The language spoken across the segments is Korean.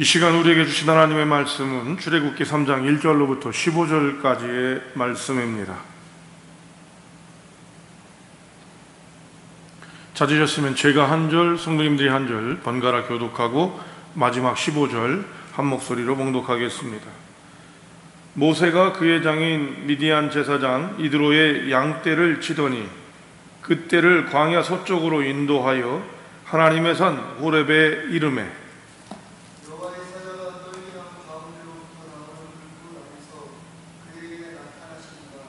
이 시간 우리에게 주신 하나님의 말씀은 출애굽기 3장 1절로부터 15절까지의 말씀입니다. 찾으셨으면 제가 한 절, 성도님들이 한 절 번갈아 교독하고 마지막 15절 한 목소리로 봉독하겠습니다. 모세가 그의 장인 미디안 제사장 이드로의 양떼를 치더니 그 떼를 광야 서쪽으로 인도하여 하나님의 산 호렙에 이르매 여호와의 사자가 떨기나무 가운데로부터 나무를 들고 나면서 그에게 나타나시니라.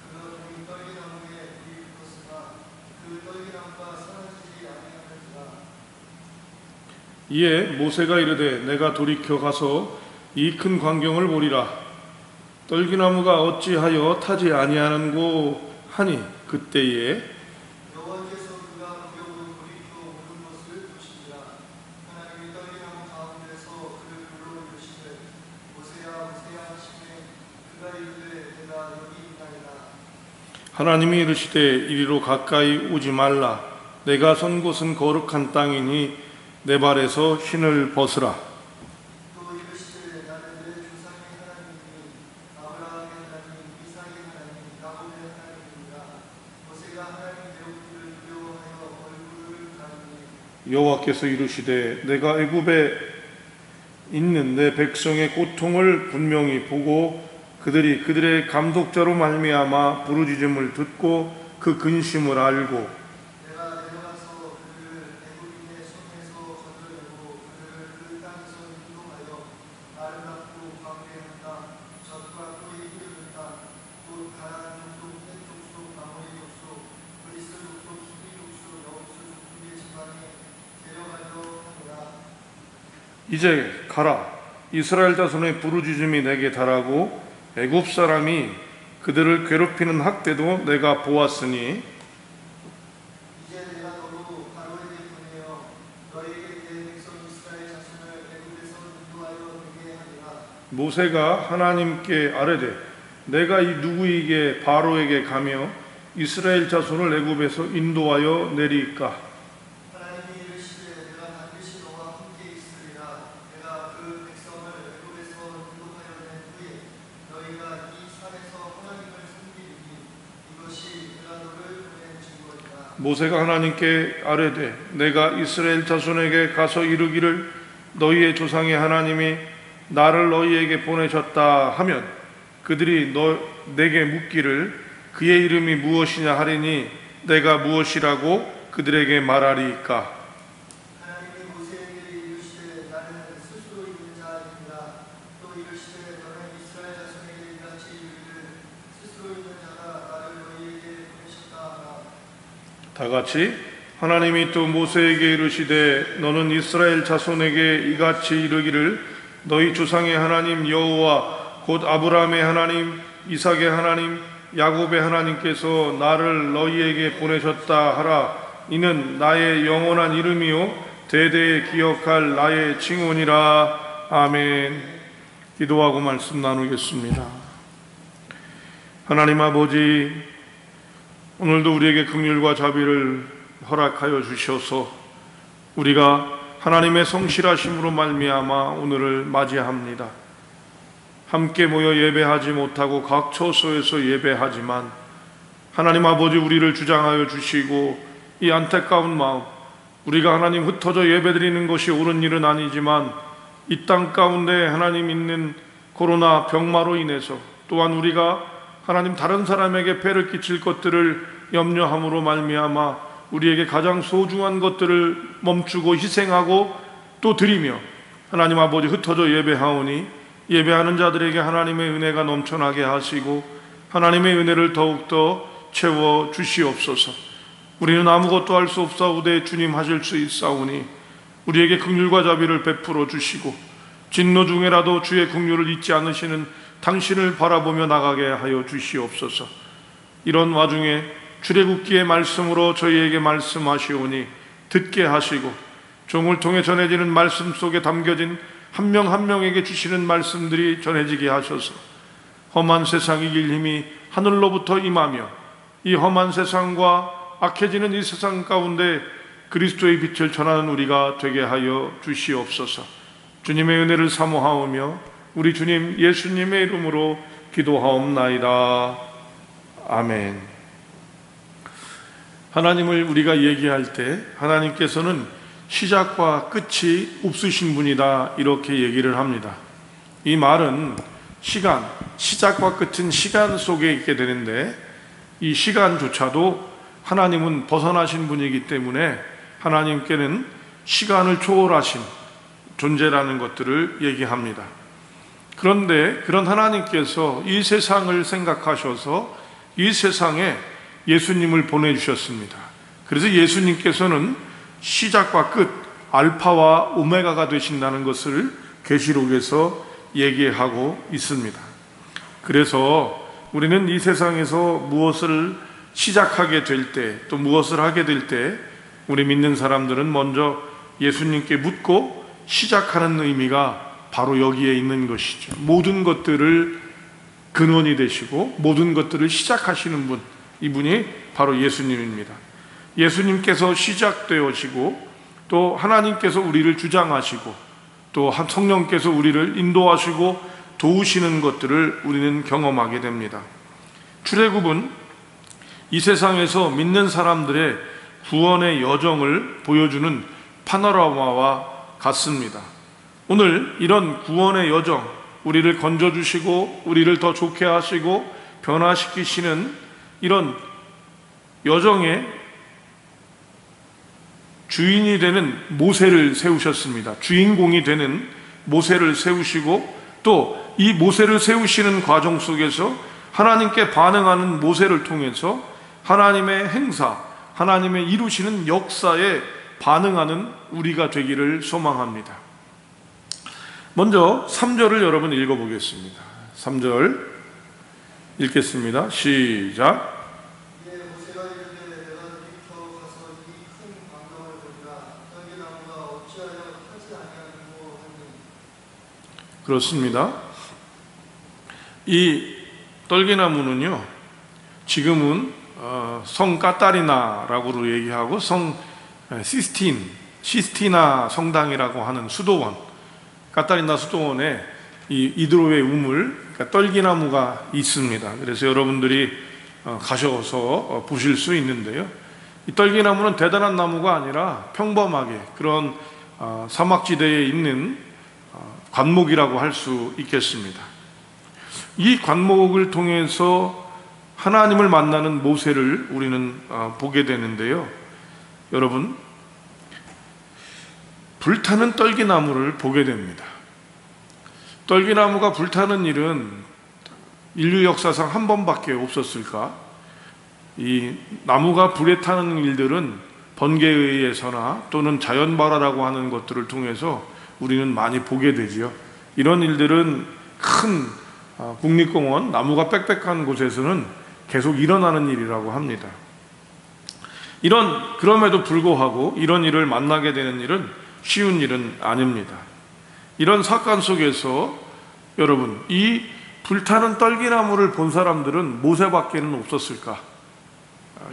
그가 보니 떨기나무에 불이 붙었으나 그 떨기나무가 사라지지 아니하는지라. 이에 모세가 이르되 내가 돌이켜 가서 이 큰 광경을 보리라. 떨기나무가 어찌하여 타지 아니하는고 하니 그때에 여호와께서 그가 구경으로 돌이켜 오는 것을 보시니라. 하나님이 떨기나무 가운데서 그를 불러이르시되 모세야 모세야 하시매 그가 이르되 내가 여기 있나이다. 하나님이 이르시되 이리로 가까이 오지 말라. 내가 선 곳은 거룩한 땅이니 내 발에서 신을 벗으라. 또 이르시되 나는 내 조상의 하나님이니 아브라함의 하나님 이삭의 하나님 야곱의 하나님이니라. 모세가 하나님 되었기를 두려워하여 얼굴을 가리니 여호와께서 이르시되 내가 애굽에 있는 내 백성의 고통을 분명히 보고 그들의 감독자로 말미암아 부르짖음을 듣고 그 근심을 알고 내가 내려가서 그들을 애굽인의 손에서 건져내고 그들을 그 땅에서 인도하여 아름답고 광대한 땅 젖과 꿀이 흐르는 땅 곧 가나안 족속 헷 족속 아모리 족속 그리스 족속 히비 족속 여부스 족속의 지방에 데려가려 하노라. 이제 가라. 이스라엘 자손의 부르짖음이 내게 달하고 애굽 사람이 그들을 괴롭히는 학대도 내가 보았으니 이제 내가 너로 바로에게 보내어 너희에게 내 백성 이스라엘 자손을 애굽에서 인도하여 내게 하리라. 모세가 하나님께 아뢰되 내가 이 누구에게 바로에게 가며 이스라엘 자손을 애굽에서 인도하여 내리까? 하나님이 이르시되 내가 반드시 너와 함께 있으리라. 내가 그 백성을 애굽에서 인도하여 낸 후에 너희가 이 산에서 하나님을 섬기리니 이것이 내가 너를 보낸 증거니라. 모세가 하나님께 아뢰되 내가 이스라엘 자손에게 가서 이르기를 너희의 조상의 하나님이 나를 너희에게 보내셨다 하면 그들이 내게 묻기를 그의 이름이 무엇이냐 하리니 내가 무엇이라고 그들에게 말하리까? 하나님이 모세에게 이르시되 나는 스스로 있는 자이니라. 또 이르시되 너는 이스라엘 자손에게 이같이 이르기를 스스로 있는 자가 나를 너희에게 보내셨다 하라. 다 같이 하나님이 또 모세에게 이르시되 너는 이스라엘 자손에게 이같이 이르기를 너희 조상의 하나님 여호와 곧 아브라함의 하나님 이삭의 하나님 야곱의 하나님께서 나를 너희에게 보내셨다 하라. 이는 나의 영원한 이름이요 대대에 기억할 나의 징언이라. 아멘. 기도하고 말씀 나누겠습니다. 하나님 아버지, 오늘도 우리에게 긍휼과 자비를 허락하여 주셔서 우리가 하나님의 성실하심으로 말미암아 오늘을 맞이합니다. 함께 모여 예배하지 못하고 각 처소에서 예배하지만 하나님 아버지 우리를 주장하여 주시고 이 안타까운 마음, 우리가 하나님 흩어져 예배드리는 것이 옳은 일은 아니지만 이 땅 가운데 하나님 있는 코로나 병마로 인해서 또한 우리가 하나님 다른 사람에게 폐를 끼칠 것들을 염려함으로 말미암아 우리에게 가장 소중한 것들을 멈추고 희생하고 또 드리며 하나님 아버지 흩어져 예배하오니 예배하는 자들에게 하나님의 은혜가 넘쳐나게 하시고 하나님의 은혜를 더욱더 채워 주시옵소서. 우리는 아무것도 할 수 없사오되 주님 하실 수 있사오니 우리에게 긍휼과 자비를 베풀어 주시고 진노 중에라도 주의 긍휼을 잊지 않으시는 당신을 바라보며 나가게 하여 주시옵소서. 이런 와중에 출애굽기의 말씀으로 저희에게 말씀하시오니 듣게 하시고 종을 통해 전해지는 말씀 속에 담겨진 한 명 한 명에게 주시는 말씀들이 전해지게 하셔서 험한 세상 이길 힘이 하늘로부터 임하며 이 험한 세상과 악해지는 이 세상 가운데 그리스도의 빛을 전하는 우리가 되게 하여 주시옵소서. 주님의 은혜를 사모하오며 우리 주님 예수님의 이름으로 기도하옵나이다. 아멘. 하나님을 우리가 얘기할 때 하나님께서는 시작과 끝이 없으신 분이다, 이렇게 얘기를 합니다. 이 말은 시간, 시작과 끝은 시간 속에 있게 되는데 이 시간조차도 하나님은 벗어나신 분이기 때문에 하나님께는 시간을 초월하신 존재라는 것들을 얘기합니다. 그런데 그런 하나님께서 이 세상을 생각하셔서 이 세상에 예수님을 보내주셨습니다. 그래서 예수님께서는 시작과 끝, 알파와 오메가가 되신다는 것을 계시록에서 얘기하고 있습니다. 그래서 우리는 이 세상에서 무엇을 시작하게 될 때, 또 무엇을 하게 될 때 우리 믿는 사람들은 먼저 예수님께 묻고 시작하는 의미가 바로 여기에 있는 것이죠. 모든 것들을 근원이 되시고 모든 것들을 시작하시는 분, 이분이 바로 예수님입니다. 예수님께서 시작되어지고 또 하나님께서 우리를 주장하시고 또 성령께서 우리를 인도하시고 도우시는 것들을 우리는 경험하게 됩니다. 출애굽은 이 세상에서 믿는 사람들의 구원의 여정을 보여주는 파노라마와 같습니다. 오늘 이런 구원의 여정, 우리를 건져주시고 우리를 더 좋게 하시고 변화시키시는 이런 여정의 주인이 되는 모세를 세우셨습니다. 주인공이 되는 모세를 세우시고 또 이 모세를 세우시는 과정 속에서 하나님께 반응하는 모세를 통해서 하나님의 행사, 하나님의 이루시는 역사에 반응하는 우리가 되기를 소망합니다. 먼저 3절을 여러분 읽어보겠습니다. 3절 읽겠습니다. 시작. 이에 모세가 이르되 내가 돌이켜 가서 이 큰 광경을 보리라. 떨기나무가 어찌하여 타지 아니하는고 하니. 그렇습니다. 이 떨기나무는요, 지금은 성 까따리나라고 얘기하고 성 시스티나 성당이라고 하는 수도원, 까따리나 수도원에 이 이드로의 우물, 그러니까 떨기나무가 있습니다. 그래서 여러분들이 가셔서 보실 수 있는데요, 이 떨기나무는 대단한 나무가 아니라 평범하게 그런 사막지대에 있는 관목이라고 할 수 있겠습니다. 이 관목을 통해서 하나님을 만나는 모세를 우리는 보게 되는데요, 여러분, 불타는 떨기나무를 보게 됩니다. 떨기나무가 불타는 일은 인류 역사상 한 번밖에 없었을까? 이 나무가 불에 타는 일들은 번개에 의해서나 또는 자연발화라고 하는 것들을 통해서 우리는 많이 보게 되지요. 이런 일들은 큰 국립공원, 나무가 빽빽한 곳에서는 계속 일어나는 일이라고 합니다. 그럼에도 불구하고 이런 일을 만나게 되는 일은 쉬운 일은 아닙니다. 이런 사건 속에서 여러분, 이 불타는 떨기나무를 본 사람들은 모세밖에는 없었을까?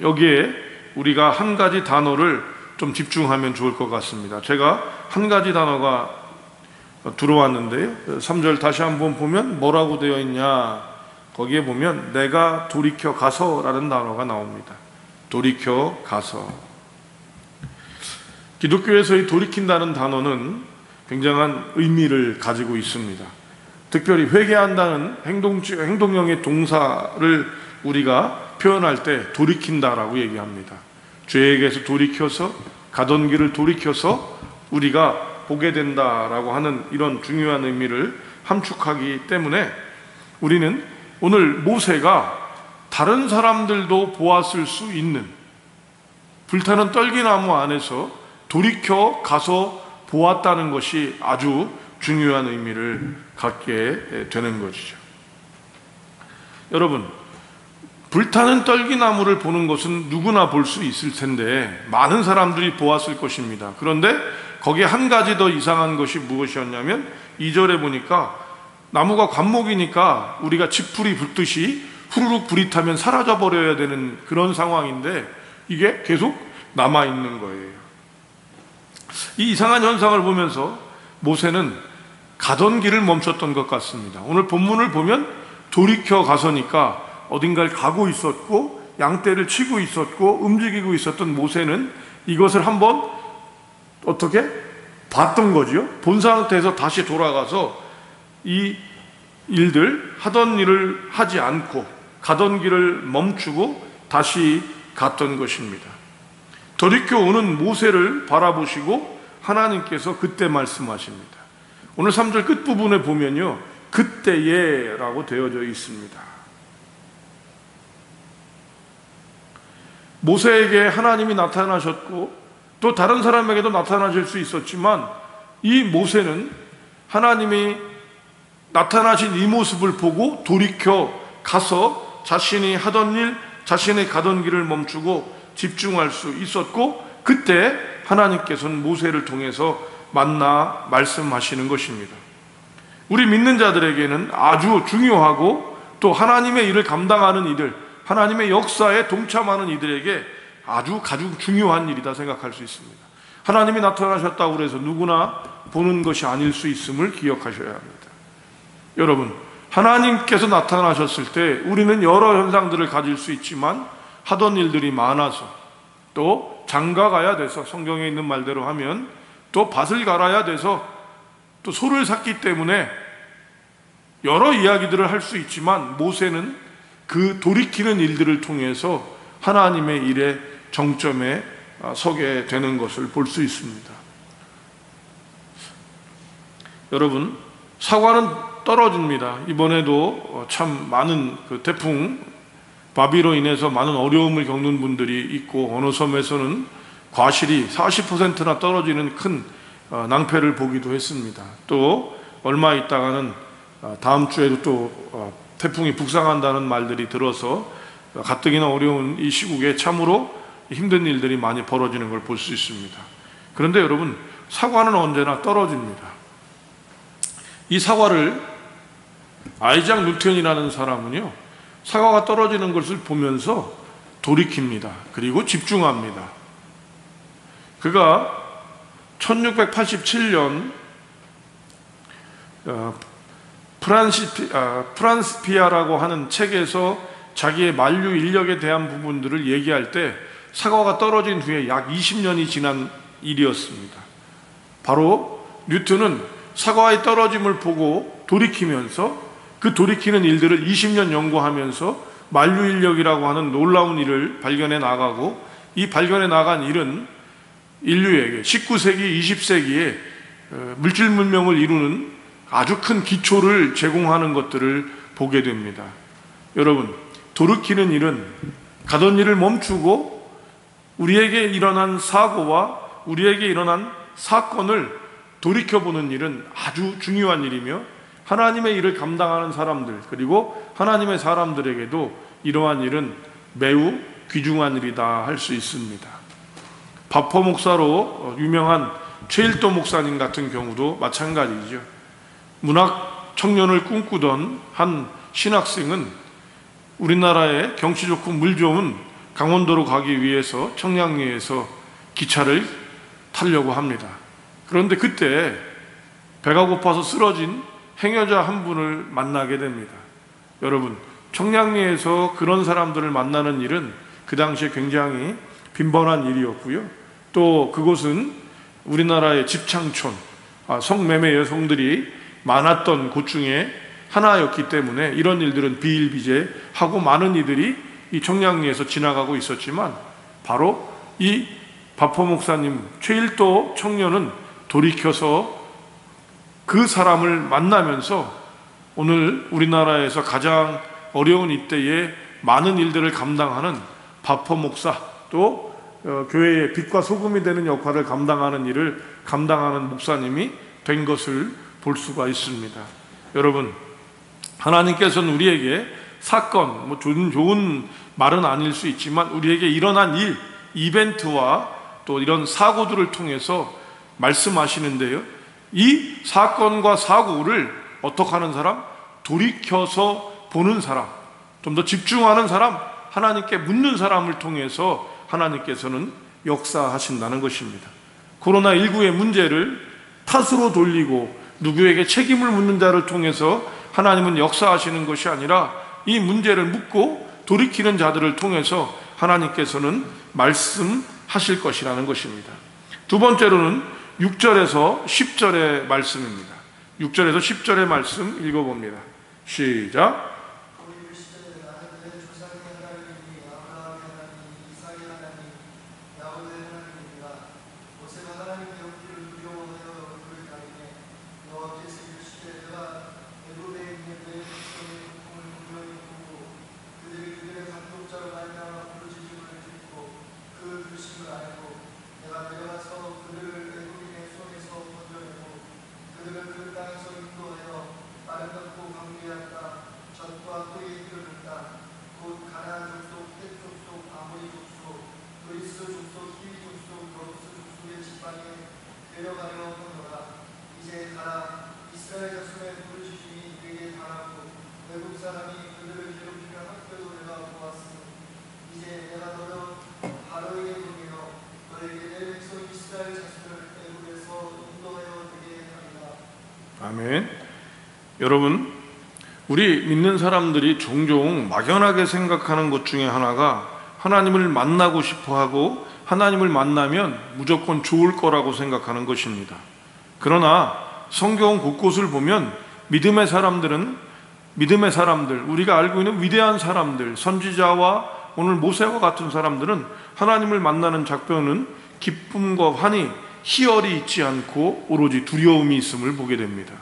여기에 우리가 한 가지 단어를 좀 집중하면 좋을 것 같습니다. 제가 한 가지 단어가 들어왔는데요, 3절 다시 한번 보면 뭐라고 되어 있냐, 거기에 보면 내가 돌이켜 가서라는 단어가 나옵니다. 돌이켜 가서. 기독교에서의 돌이킨다는 단어는 굉장한 의미를 가지고 있습니다. 특별히 회개한다는 행동형의 동사를 우리가 표현할 때 돌이킨다라고 얘기합니다. 죄에게서 돌이켜서, 가던 길을 돌이켜서 우리가 보게 된다라고 하는 이런 중요한 의미를 함축하기 때문에 우리는 오늘 모세가 다른 사람들도 보았을 수 있는 불타는 떨기나무 안에서 돌이켜 가서 보았다는 것이 아주 중요한 의미를 갖게 되는 것이죠. 여러분, 불타는 떨기나무를 보는 것은 누구나 볼 수 있을 텐데 많은 사람들이 보았을 것입니다. 그런데 거기에 한 가지 더 이상한 것이 무엇이었냐면 2절에 보니까 나무가 관목이니까 우리가 지풀이 붙듯이 후루룩 불이 타면 사라져 버려야 되는 그런 상황인데 이게 계속 남아있는 거예요. 이 이상한 현상을 보면서 모세는 가던 길을 멈췄던 것 같습니다. 오늘 본문을 보면 돌이켜 가서니까 어딘가를 가고 있었고 양떼를 치고 있었고 움직이고 있었던 모세는 이것을 한번 어떻게 봤던 거지요. 본 상태에서 다시 돌아가서 이 일들, 하던 일을 하지 않고 가던 길을 멈추고 다시 갔던 것입니다. 돌이켜 오는 모세를 바라보시고 하나님께서 그때 말씀하십니다. 오늘 3절 끝부분에 보면요, 그때에 라고 되어져 있습니다. 모세에게 하나님이 나타나셨고 또 다른 사람에게도 나타나실 수 있었지만 이 모세는 하나님이 나타나신 이 모습을 보고 돌이켜 가서 자신이 하던 일, 자신이 가던 길을 멈추고 집중할 수 있었고, 그때 하나님께서는 모세를 통해서 만나 말씀하시는 것입니다. 우리 믿는 자들에게는 아주 중요하고 또 하나님의 일을 감당하는 이들, 하나님의 역사에 동참하는 이들에게 아주 가장 중요한 일이다 생각할 수 있습니다. 하나님이 나타나셨다고 해서 누구나 보는 것이 아닐 수 있음을 기억하셔야 합니다. 여러분, 하나님께서 나타나셨을 때 우리는 여러 현상들을 가질 수 있지만 하던 일들이 많아서, 또 장가 가야 돼서, 성경에 있는 말대로 하면 또 밭을 갈아야 돼서, 또 소를 샀기 때문에 여러 이야기들을 할 수 있지만 모세는 그 돌이키는 일들을 통해서 하나님의 일의 정점에 서게 되는 것을 볼 수 있습니다. 여러분, 사과는 떨어집니다. 이번에도 참 많은 태풍 바비로 인해서 많은 어려움을 겪는 분들이 있고, 어느 섬에서는 과실이 40%나 떨어지는 큰 낭패를 보기도 했습니다. 또 얼마 있다가는 다음 주에도 또 태풍이 북상한다는 말들이 들어서 가뜩이나 어려운 이 시국에 참으로 힘든 일들이 많이 벌어지는 걸 볼 수 있습니다. 그런데 여러분, 사과는 언제나 떨어집니다. 이 사과를 아이작 뉴턴이라는 사람은요, 사과가 떨어지는 것을 보면서 돌이킵니다. 그리고 집중합니다. 그가 1687년 프란스피아라고 하는 책에서 자기의 만류 인력에 대한 부분들을 얘기할 때 사과가 떨어진 후에 약 20년이 지난 일이었습니다. 바로 뉴턴은 사과의 떨어짐을 보고 돌이키면서 그 돌이키는 일들을 20년 연구하면서 만류 인력이라고 하는 놀라운 일을 발견해 나가고, 이 발견해 나간 일은 인류에게 19세기, 20세기에 물질 문명을 이루는 아주 큰 기초를 제공하는 것들을 보게 됩니다. 여러분, 돌이키는 일은 가던 일을 멈추고 우리에게 일어난 사고와 우리에게 일어난 사건을 돌이켜보는 일은 아주 중요한 일이며, 하나님의 일을 감당하는 사람들, 그리고 하나님의 사람들에게도 이러한 일은 매우 귀중한 일이다 할 수 있습니다. 바포 목사로 유명한 최일도 목사님 같은 경우도 마찬가지죠. 문학 청년을 꿈꾸던 한 신학생은 우리나라의 경치 좋고 물 좋은 강원도로 가기 위해서 청량리에서 기차를 타려고 합니다. 그런데 그때 배가 고파서 쓰러진 행여자 한 분을 만나게 됩니다. 여러분, 청량리에서 그런 사람들을 만나는 일은 그 당시에 굉장히 빈번한 일이었고요. 또 그곳은 우리나라의 집창촌, 성매매 여성들이 많았던 곳 중에 하나였기 때문에 이런 일들은 비일비재하고 많은 이들이 이 청량리에서 지나가고 있었지만, 바로 이 바포 목사님, 최일도 청년은 돌이켜서 그 사람을 만나면서 오늘 우리나라에서 가장 어려운 이때에 많은 일들을 감당하는 바포 목사, 또 교회의 빛과 소금이 되는 역할을 감당하는 일을 감당하는 목사님이 된 것을 볼 수가 있습니다. 여러분, 하나님께서는 우리에게 사건, 좋은 말은 아닐 수 있지만 우리에게 일어난 일, 이벤트와 또 이런 사고들을 통해서 말씀하시는데요, 이 사건과 사고를 어떻게 하는 사람? 돌이켜서 보는 사람, 좀 더 집중하는 사람, 하나님께 묻는 사람을 통해서 하나님께서는 역사하신다는 것입니다. 코로나19의 문제를 탓으로 돌리고 누구에게 책임을 묻는 자를 통해서 하나님은 역사하시는 것이 아니라 이 문제를 묻고 돌이키는 자들을 통해서 하나님께서는 말씀하실 것이라는 것입니다. 두 번째로는 6절에서 10절의 말씀입니다. 6절에서 10절의 말씀 읽어봅니다. 시작. 우리 시대에 나는 내 조상의 하나님이 아브라함의 하나님, 이삭의 하나님, 야곱의 하나님이니라. 모세가 하나님의 영기를 두려워하여 얼굴을 가리매 너 어째서 이르시되 내가 애굽에 있는 내 백성의 고통을 분명히 보고 그들이 그들의 강독자로 말미암아 부르짖음을 듣고 그 부르심을 알고 내가 내려가서 그들을 애굽인의 손에서 건져내고 그들을 그 땅에서 인도하여 아름답고 광대하다 젖과 꿀이 흐르는다. 곧 가나안 족속, 헷 족속, 아모리 족속, 그리스 족속, 히위 족속, 여부스 족속의 지방에 데려가려 하노라. 이제 가라. 이스라엘 자손의 부르짖음이 내게 달하고 외국 사람이 그들을 괴롭히며 학교도 내가 보았으니 이제 내가 너를 바로에게 보내어 너에게 내 백성 이스라엘 자손을 애굽에서 인도하여 되게 하리라. 아멘. 여러분, 우리 믿는 사람들이 종종 막연하게 생각하는 것 중에 하나가 하나님을 만나고 싶어 하고 하나님을 만나면 무조건 좋을 거라고 생각하는 것입니다. 그러나 성경 곳곳을 보면 믿음의 사람들, 우리가 알고 있는 위대한 사람들, 선지자와 오늘 모세와 같은 사람들은 하나님을 만나는 작별은 기쁨과 환희, 희열이 있지 않고 오로지 두려움이 있음을 보게 됩니다.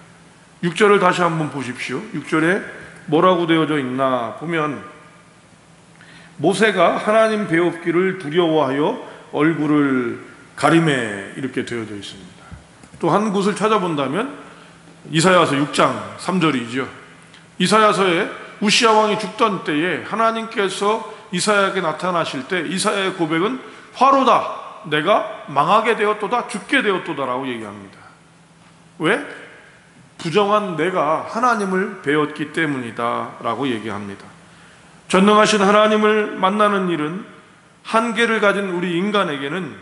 6절을 다시 한번 보십시오. 6절에 뭐라고 되어져 있나 보면 모세가 하나님 배웁기를 두려워하여 얼굴을 가리매 이렇게 되어져 있습니다. 또 한 곳을 찾아본다면 이사야서 6장 3절이죠. 이사야서에 우시야 왕이 죽던 때에 하나님께서 이사야에게 나타나실 때 이사야의 고백은 화로다, 내가 망하게 되었도다, 죽게 되었도다라고 얘기합니다. 왜? 부정한 내가 하나님을 배웠기 때문이다 라고 얘기합니다. 전능하신 하나님을 만나는 일은 한계를 가진 우리 인간에게는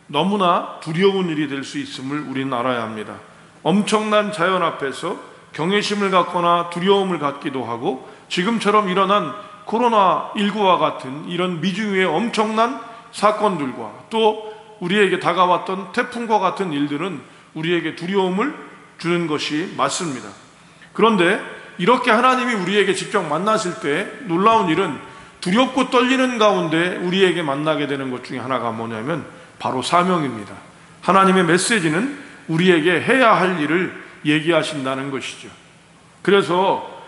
너무나 두려운 일이 될 수 있음을 우리는 알아야 합니다. 엄청난 자연 앞에서 경외심을 갖거나 두려움을 갖기도 하고 지금처럼 일어난 코로나19와 같은 이런 미중의 엄청난 사건들과 또 우리에게 다가왔던 태풍과 같은 일들은 우리에게 두려움을 주는 것이 맞습니다. 그런데 이렇게 하나님이 우리에게 직접 만나실 때 놀라운 일은 두렵고 떨리는 가운데 우리에게 만나게 되는 것 중에 하나가 뭐냐면 바로 사명입니다. 하나님의 메시지는 우리에게 해야 할 일을 얘기하신다는 것이죠. 그래서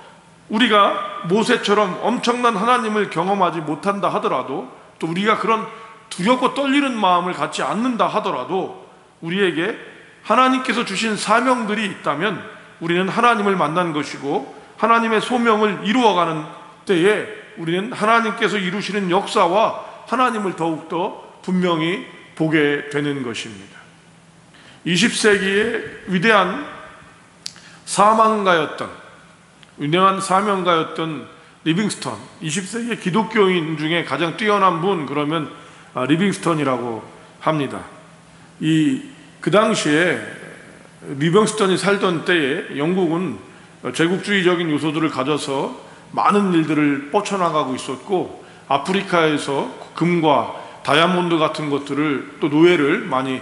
우리가 모세처럼 엄청난 하나님을 경험하지 못한다 하더라도 또 우리가 그런 두렵고 떨리는 마음을 갖지 않는다 하더라도 우리에게 하나님께서 주신 사명들이 있다면 우리는 하나님을 만난 것이고 하나님의 소명을 이루어가는 때에 우리는 하나님께서 이루시는 역사와 하나님을 더욱더 분명히 보게 되는 것입니다. 20세기의 위대한 사명가였던 리빙스턴, 20세기의 기독교인 중에 가장 뛰어난 분 그러면 리빙스턴이라고 합니다. 그 당시에 리빙스턴이 살던 때에 영국은 제국주의적인 요소들을 가져서 많은 일들을 뻗쳐나가고 있었고 아프리카에서 금과 다이아몬드 같은 것들을 또 노예를 많이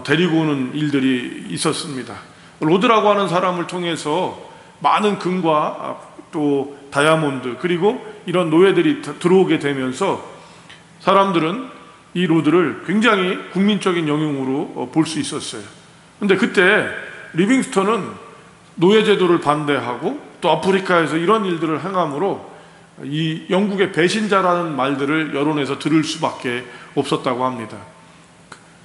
데리고 오는 일들이 있었습니다. 로드라고 하는 사람을 통해서 많은 금과 또 다이아몬드 그리고 이런 노예들이 들어오게 되면서 사람들은 이 로드를 굉장히 국민적인 영웅으로 볼 수 있었어요. 그런데 그때 리빙스턴은 노예제도를 반대하고 또 아프리카에서 이런 일들을 행함으로 이 영국의 배신자라는 말들을 여론에서 들을 수밖에 없었다고 합니다.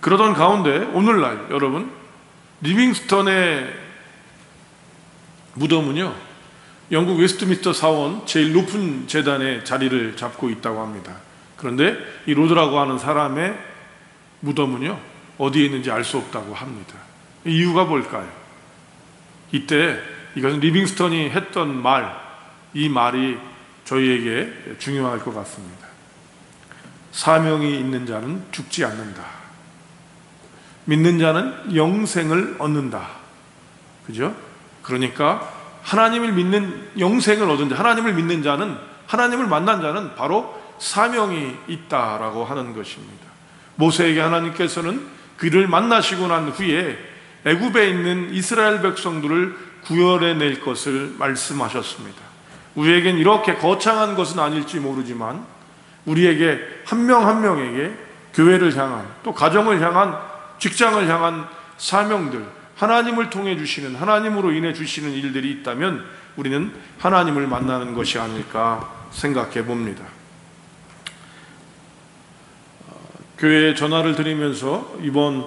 그러던 가운데 오늘날 여러분 리빙스턴의 무덤은요 영국 웨스트민스터 사원 제일 높은 재단에 자리를 잡고 있다고 합니다. 그런데 이 로드라고 하는 사람의 무덤은요 어디에 있는지 알 수 없다고 합니다. 이유가 뭘까요? 이때 이것은 리빙스턴이 했던 이 말이 저희에게 중요할 것 같습니다. 사명이 있는 자는 죽지 않는다. 믿는 자는 영생을 얻는다. 그죠? 그러니까 하나님을 믿는 영생을 얻은 자, 하나님을 믿는 자는, 하나님을 만난 자는 바로 사명이 있다라고 하는 것입니다. 모세에게 하나님께서는 그를 만나시고 난 후에 애굽에 있는 이스라엘 백성들을 구원해낼 것을 말씀하셨습니다. 우리에겐 이렇게 거창한 것은 아닐지 모르지만 우리에게 한 명 한 명에게 교회를 향한, 또 가정을 향한, 직장을 향한 사명들, 하나님을 통해 주시는, 하나님으로 인해 주시는 일들이 있다면 우리는 하나님을 만나는 것이 아닐까 생각해 봅니다. 교회에 전화를 드리면서 이번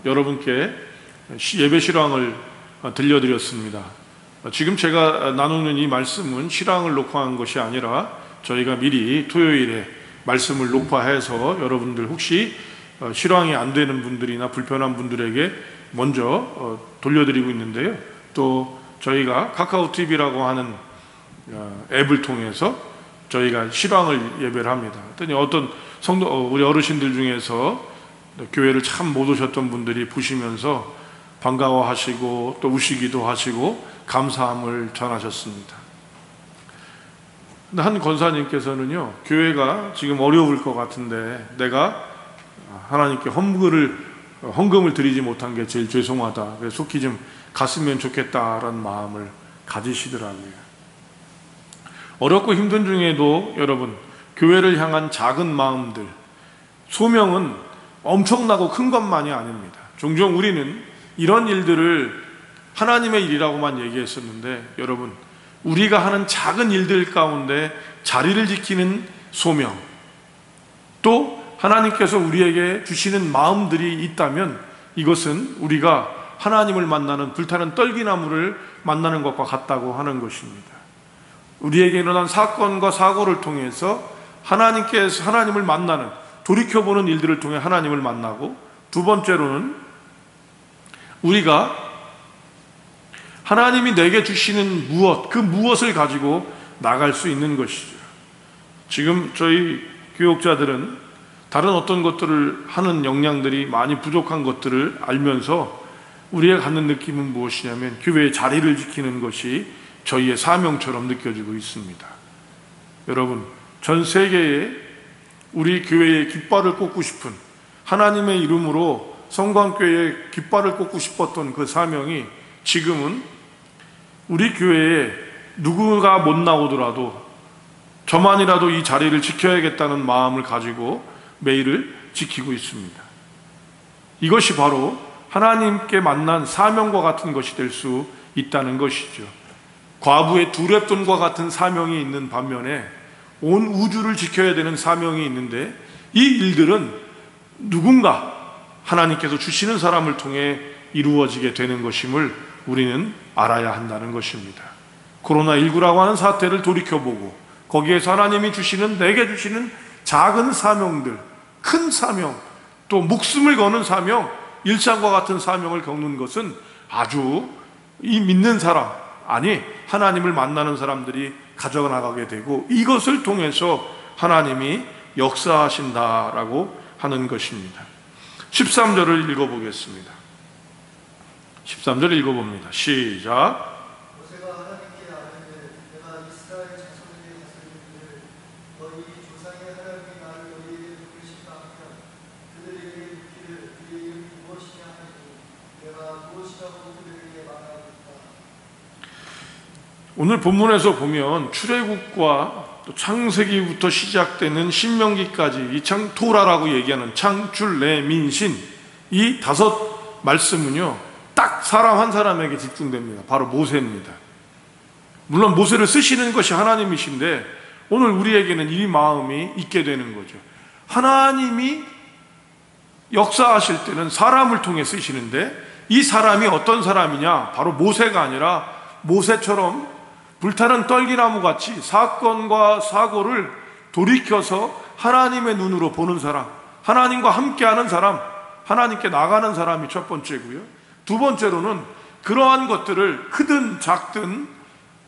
여러분께 예배 실황을 들려드렸습니다. 지금 제가 나누는 이 말씀은 실황을 녹화한 것이 아니라 저희가 미리 토요일에 말씀을 녹화해서 여러분들 혹시 실황이 안 되는 분들이나 불편한 분들에게 먼저 돌려드리고 있는데요. 또 저희가 카카오 TV라고 하는 앱을 통해서 저희가 실황을 예배를 합니다. 그랬더니 어떤 성도, 우리 어르신들 중에서 교회를 참 못 오셨던 분들이 보시면서 반가워하시고 또 우시기도 하시고 감사함을 전하셨습니다. 근데 한 권사님께서는요, 교회가 지금 어려울 것 같은데 내가 하나님께 헌금을 드리지 못한 게 제일 죄송하다. 그래서 속히 좀 갔으면 좋겠다라는 마음을 가지시더라고요. 어렵고 힘든 중에도 여러분, 교회를 향한 작은 마음들, 소명은 엄청나고 큰 것만이 아닙니다. 종종 우리는 이런 일들을 하나님의 일이라고만 얘기했었는데, 여러분, 우리가 하는 작은 일들 가운데 자리를 지키는 소명, 또 하나님께서 우리에게 주시는 마음들이 있다면 이것은 우리가 하나님을 만나는 불타는 떨기나무를 만나는 것과 같다고 하는 것입니다. 우리에게 일어난 사건과 사고를 통해서 하나님께서 하나님을 만나는, 돌이켜보는 일들을 통해 하나님을 만나고, 두 번째로는 우리가 하나님이 내게 주시는 무엇, 그 무엇을 가지고 나갈 수 있는 것이죠. 지금 저희 교육자들은 다른 어떤 것들을 하는 역량들이 많이 부족한 것들을 알면서 우리가 갖는 느낌은 무엇이냐면 교회의 자리를 지키는 것이 저희의 사명처럼 느껴지고 있습니다. 여러분, 전 세계에 우리 교회의 깃발을 꽂고 싶은, 하나님의 이름으로 성광교회의 깃발을 꽂고 싶었던 그 사명이 지금은 우리 교회에 누구가 못 나오더라도 저만이라도 이 자리를 지켜야겠다는 마음을 가지고 매일을 지키고 있습니다. 이것이 바로 하나님께 만난 사명과 같은 것이 될 수 있다는 것이죠. 과부의 두 랩돈과 같은 사명이 있는 반면에 온 우주를 지켜야 되는 사명이 있는데, 이 일들은 누군가 하나님께서 주시는 사람을 통해 이루어지게 되는 것임을 우리는 알아야 한다는 것입니다. 코로나19라고 하는 사태를 돌이켜보고 거기에서 하나님이 주시는, 내게 주시는 작은 사명들, 큰 사명, 또 목숨을 거는 사명, 일상과 같은 사명을 겪는 것은 아주 이 믿는 사람, 아니 하나님을 만나는 사람들이 가져나가게 되고, 이것을 통해서 하나님이 역사하신다라고 하는 것입니다. 13절을 읽어보겠습니다. 13절 읽어봅니다. 시작. 모세가 하나님께 아뢰되 내가 이스라엘 자손에게 다스리기를 너희 조상의 하나님이 나를 너희에게 부르신다 하면 그들에게 묻기를 그의 이름이 무엇이냐 하니 내가 무엇이라고 그들에게 말하겠다. 오늘 본문에서 보면 출애굽과 또 창세기부터 시작되는 신명기까지 이 토라라고 얘기하는 창출, 내, 민신, 이 5 말씀은요 딱 사람 한 사람에게 집중됩니다. 바로 모세입니다. 물론 모세를 쓰시는 것이 하나님이신데 오늘 우리에게는 이 마음이 있게 되는 거죠. 하나님이 역사하실 때는 사람을 통해 쓰시는데, 이 사람이 어떤 사람이냐? 바로 모세가 아니라 모세처럼 불타는 떨기나무 같이 사건과 사고를 돌이켜서 하나님의 눈으로 보는 사람, 하나님과 함께하는 사람, 하나님께 나가는 사람이 첫 번째고요. 두 번째로는 그러한 것들을 크든 작든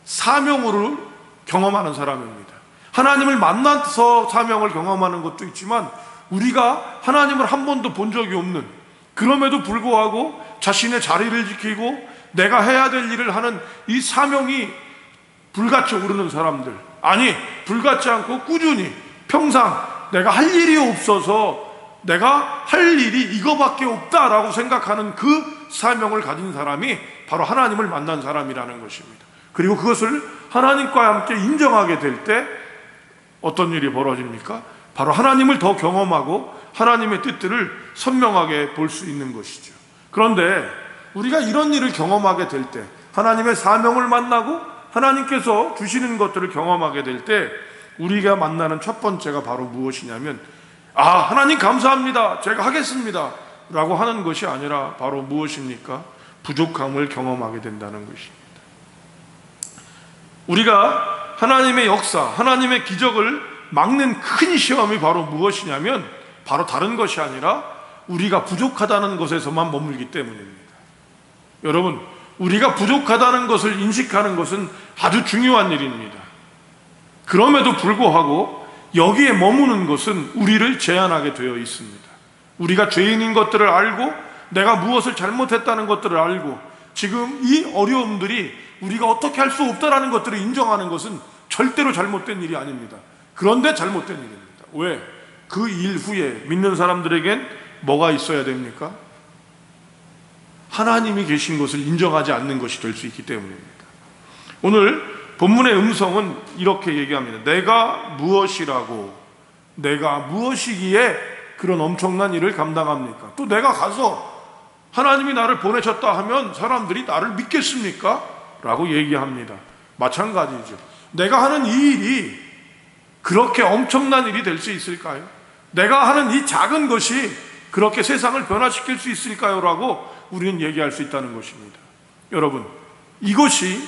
사명으로 경험하는 사람입니다. 하나님을 만나서 사명을 경험하는 것도 있지만 우리가 하나님을 한 번도 본 적이 없는, 그럼에도 불구하고 자신의 자리를 지키고 내가 해야 될 일을 하는 이 사명이 불같이 오르는 사람들, 아니 불같지 않고 꾸준히 평상 내가 할 일이 없어서 내가 할 일이 이거밖에 없다라고 생각하는 그 사명을 가진 사람이 바로 하나님을 만난 사람이라는 것입니다. 그리고 그것을 하나님과 함께 인정하게 될 때 어떤 일이 벌어집니까? 바로 하나님을 더 경험하고 하나님의 뜻들을 선명하게 볼 수 있는 것이죠. 그런데 우리가 이런 일을 경험하게 될 때, 하나님의 사명을 만나고 하나님께서 주시는 것들을 경험하게 될 때 우리가 만나는 첫 번째가 바로 무엇이냐면, 하나님 감사합니다, 제가 하겠습니다 라고 하는 것이 아니라 바로 무엇입니까? 부족함을 경험하게 된다는 것입니다. 우리가 하나님의 역사, 하나님의 기적을 막는 큰 시험이 바로 무엇이냐면 바로 다른 것이 아니라 우리가 부족하다는 것에서만 머물기 때문입니다. 여러분, 우리가 부족하다는 것을 인식하는 것은 아주 중요한 일입니다. 그럼에도 불구하고 여기에 머무는 것은 우리를 제한하게 되어 있습니다. 우리가 죄인인 것들을 알고 내가 무엇을 잘못했다는 것들을 알고 지금 이 어려움들이 우리가 어떻게 할 수 없다라는 것들을 인정하는 것은 절대로 잘못된 일이 아닙니다. 그런데 잘못된 일입니다. 왜? 그 일 후에 믿는 사람들에겐 뭐가 있어야 됩니까? 하나님이 계신 것을 인정하지 않는 것이 될 수 있기 때문입니다. 오늘 본문의 음성은 이렇게 얘기합니다. 내가 무엇이라고, 내가 무엇이기에 그런 엄청난 일을 감당합니까? 또 내가 가서 하나님이 나를 보내셨다 하면 사람들이 나를 믿겠습니까? 라고 얘기합니다. 마찬가지죠. 내가 하는 이 일이 그렇게 엄청난 일이 될 수 있을까요? 내가 하는 이 작은 것이 그렇게 세상을 변화시킬 수 있을까요? 라고 우리는 얘기할 수 있다는 것입니다. 여러분, 이것이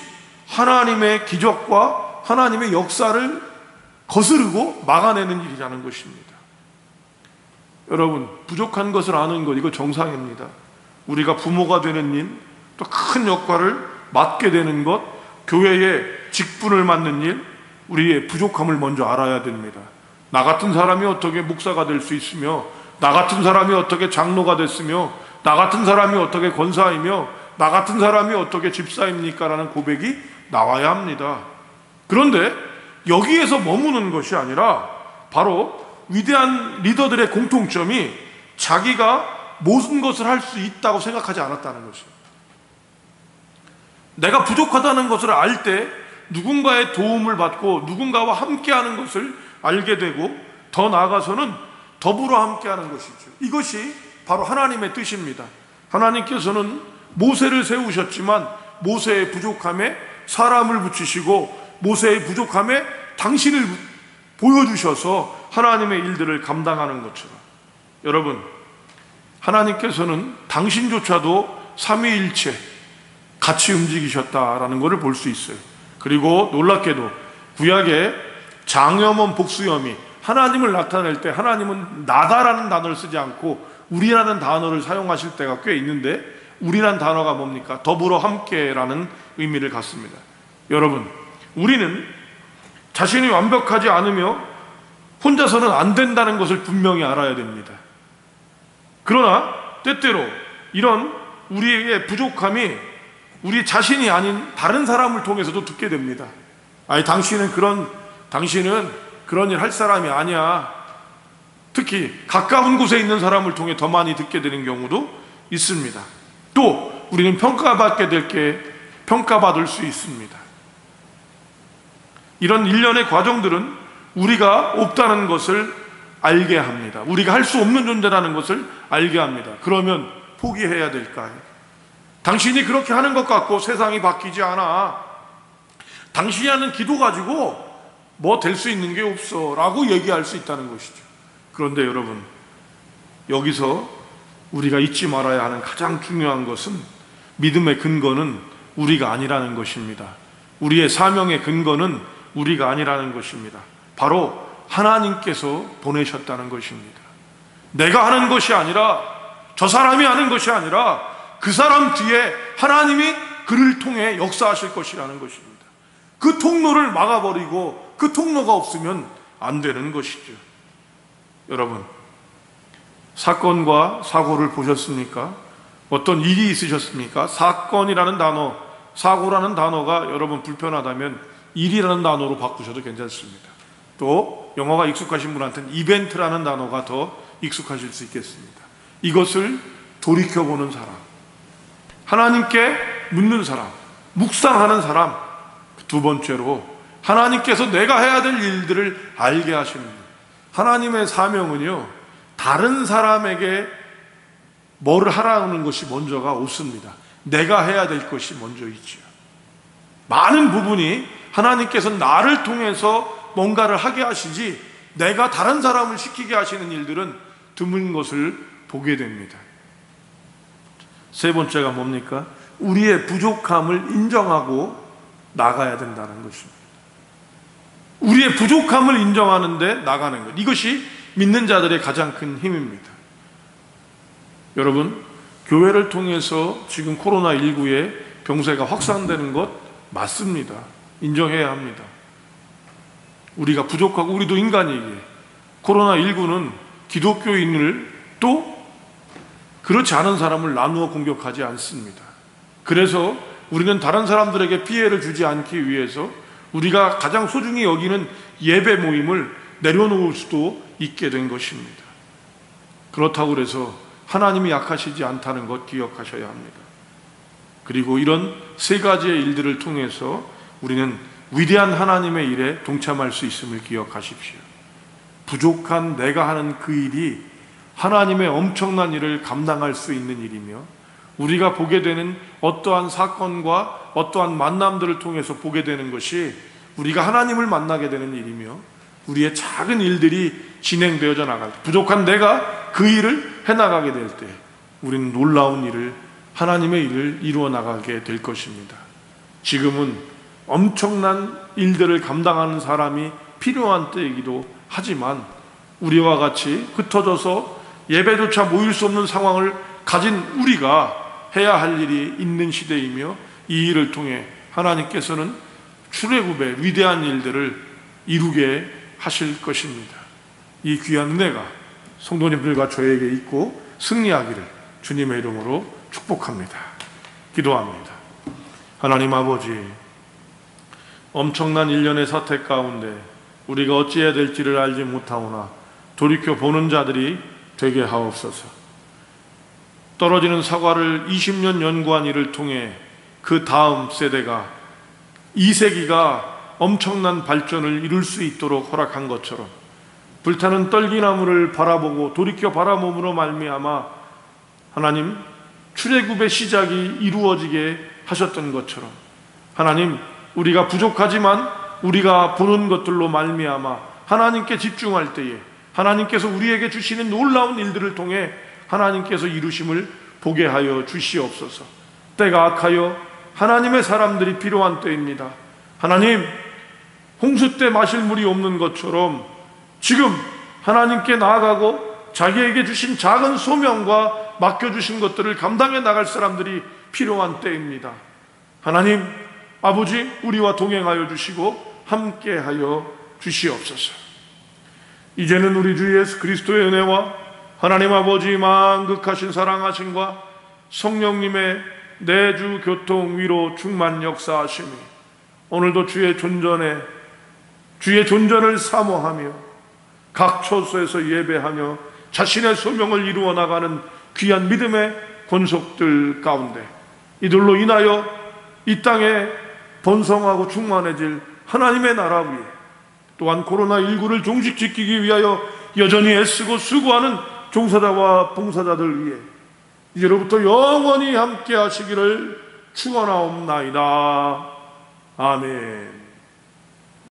하나님의 기적과 하나님의 역사를 거스르고 막아내는 일이라는 것입니다. 여러분, 부족한 것을 아는 것, 이거 정상입니다. 우리가 부모가 되는 일, 또 큰 역할을 맡게 되는 것, 교회의 직분을 맡는 일, 우리의 부족함을 먼저 알아야 됩니다. 나 같은 사람이 어떻게 목사가 될 수 있으며, 나 같은 사람이 어떻게 장로가 됐으며, 나 같은 사람이 어떻게 권사이며, 나 같은 사람이 어떻게 집사입니까? 라는 고백이 나와야 합니다. 그런데 여기에서 머무는 것이 아니라 바로 위대한 리더들의 공통점이 자기가 모든 것을 할 수 있다고 생각하지 않았다는 것입니다. 내가 부족하다는 것을 알 때 누군가의 도움을 받고 누군가와 함께하는 것을 알게 되고 더 나아가서는 더불어 함께하는 것이죠. 이것이 바로 하나님의 뜻입니다. 하나님께서는 모세를 세우셨지만 모세의 부족함에 사람을 붙이시고 모세의 부족함에 당신을 보여주셔서 하나님의 일들을 감당하는 것처럼, 여러분, 하나님께서는 당신조차도 삼위일체 같이 움직이셨다라는 것을 볼 수 있어요. 그리고 놀랍게도 구약의 장염원 복수염이 하나님을 나타낼 때 하나님은 나다라는 단어를 쓰지 않고 우리라는 단어를 사용하실 때가 꽤 있는데, 우리라는 단어가 뭡니까? 더불어 함께라는 의미를 갖습니다. 여러분, 우리는 자신이 완벽하지 않으며 혼자서는 안 된다는 것을 분명히 알아야 됩니다. 그러나 때때로 이런 우리의 부족함이 우리 자신이 아닌 다른 사람을 통해서도 듣게 됩니다. 아니, 당신은 그런 일 할 사람이 아니야. 특히 가까운 곳에 있는 사람을 통해 더 많이 듣게 되는 경우도 있습니다. 또 우리는 평가받을 수 있습니다. 이런 일련의 과정들은 우리가 없다는 것을 알게 합니다. 우리가 할 수 없는 존재라는 것을 알게 합니다. 그러면 포기해야 될까요? 당신이 그렇게 하는 것 같고 세상이 바뀌지 않아. 당신이 하는 기도 가지고 뭐 될 수 있는 게 없어 라고 얘기할 수 있다는 것이죠. 그런데 여러분, 여기서 우리가 잊지 말아야 하는 가장 중요한 것은 믿음의 근거는 우리가 아니라는 것입니다. 우리의 사명의 근거는 우리가 아니라는 것입니다. 바로 하나님께서 보내셨다는 것입니다. 내가 하는 것이 아니라, 저 사람이 하는 것이 아니라 그 사람 뒤에 하나님이 그를 통해 역사하실 것이라는 것입니다. 그 통로를 막아버리고 그 통로가 없으면 안 되는 것이죠. 여러분, 사건과 사고를 보셨습니까? 어떤 일이 있으셨습니까? 사건이라는 단어, 사고라는 단어가 여러분 불편하다면 일이라는 단어로 바꾸셔도 괜찮습니다. 또 영어가 익숙하신 분한테는 이벤트라는 단어가 더 익숙하실 수 있겠습니다. 이것을 돌이켜보는 사람, 하나님께 묻는 사람, 묵상하는 사람, 두 번째로 하나님께서 내가 해야 될 일들을 알게 하시는 분. 하나님의 사명은요, 다른 사람에게 뭘 하라는 것이 먼저가 없습니다. 내가 해야 될 것이 먼저 있죠. 많은 부분이 하나님께서 나를 통해서 뭔가를 하게 하시지 내가 다른 사람을 시키게 하시는 일들은 드문 것을 보게 됩니다. 세 번째가 뭡니까? 우리의 부족함을 인정하고 나가야 된다는 것입니다. 우리의 부족함을 인정하는데 나가는 것, 이것이 믿는 자들의 가장 큰 힘입니다. 여러분, 교회를 통해서 지금 코로나19의 병세가 확산되는 것 맞습니다. 인정해야 합니다. 우리가 부족하고 우리도 인간이기에 코로나19는 기독교인을 또 그렇지 않은 사람을 나누어 공격하지 않습니다. 그래서 우리는 다른 사람들에게 피해를 주지 않기 위해서 우리가 가장 소중히 여기는 예배 모임을 내려놓을 수도 있게 된 것입니다. 그렇다고 해서 하나님이 약하시지 않다는 것 기억하셔야 합니다. 그리고 이런 세 가지의 일들을 통해서 우리는 위대한 하나님의 일에 동참할 수 있음을 기억하십시오. 부족한 내가 하는 그 일이 하나님의 엄청난 일을 감당할 수 있는 일이며, 우리가 보게 되는 어떠한 사건과 어떠한 만남들을 통해서 보게 되는 것이 우리가 하나님을 만나게 되는 일이며, 우리의 작은 일들이 진행되어져 나갈 때, 부족한 내가 그 일을 해나가게 될 때 우리는 놀라운 일을, 하나님의 일을 이루어 나가게 될 것입니다. 지금은 엄청난 일들을 감당하는 사람이 필요한 때이기도 하지만 우리와 같이 흩어져서 예배조차 모일 수 없는 상황을 가진 우리가 해야 할 일이 있는 시대이며, 이 일을 통해 하나님께서는 출애굽의 위대한 일들을 이루게 하실 것입니다. 이 귀한 은혜가 성도님들과 저에게 있고 승리하기를 주님의 이름으로 축복합니다. 기도합니다. 하나님 아버지, 엄청난 일련의 사태 가운데 우리가 어찌해야 될지를 알지 못하오나 돌이켜 보는 자들이 되게 하옵소서. 떨어지는 사과를 20년 연구한 일을 통해 그 다음 세대가 2세기가 엄청난 발전을 이룰 수 있도록 허락한 것처럼, 불타는 떨기나무를 바라보고 돌이켜 바라봄으로 말미암아 하나님 출애굽의 시작이 이루어지게 하셨던 것처럼, 하나님 우리가 부족하지만 우리가 보는 것들로 말미암아 하나님께 집중할 때에 하나님께서 우리에게 주시는 놀라운 일들을 통해 하나님께서 이루심을 보게 하여 주시옵소서. 때가 악하여 하나님의 사람들이 필요한 때입니다. 하나님, 홍수 때 마실 물이 없는 것처럼 지금 하나님께 나아가고 자기에게 주신 작은 소명과 맡겨주신 것들을 감당해 나갈 사람들이 필요한 때입니다. 하나님 아버지, 우리와 동행하여 주시고 함께하여 주시옵소서. 이제는 우리 주 예수 그리스도의 은혜와 하나님 아버지 만극하신 사랑하심과 성령님의 내주 교통 위로 충만 역사하심이 오늘도 주의 존전을 사모하며 각 처소에서 예배하며 자신의 소명을 이루어 나가는 귀한 믿음의 권속들 가운데, 이들로 인하여 이 땅에 번성하고 충만해질 하나님의 나라 위에, 또한 코로나19를 종식지키기 위하여 여전히 애쓰고 수고하는 종사자와 봉사자들 위해 이제로부터 영원히 함께 하시기를 축원하옵나이다. 아멘.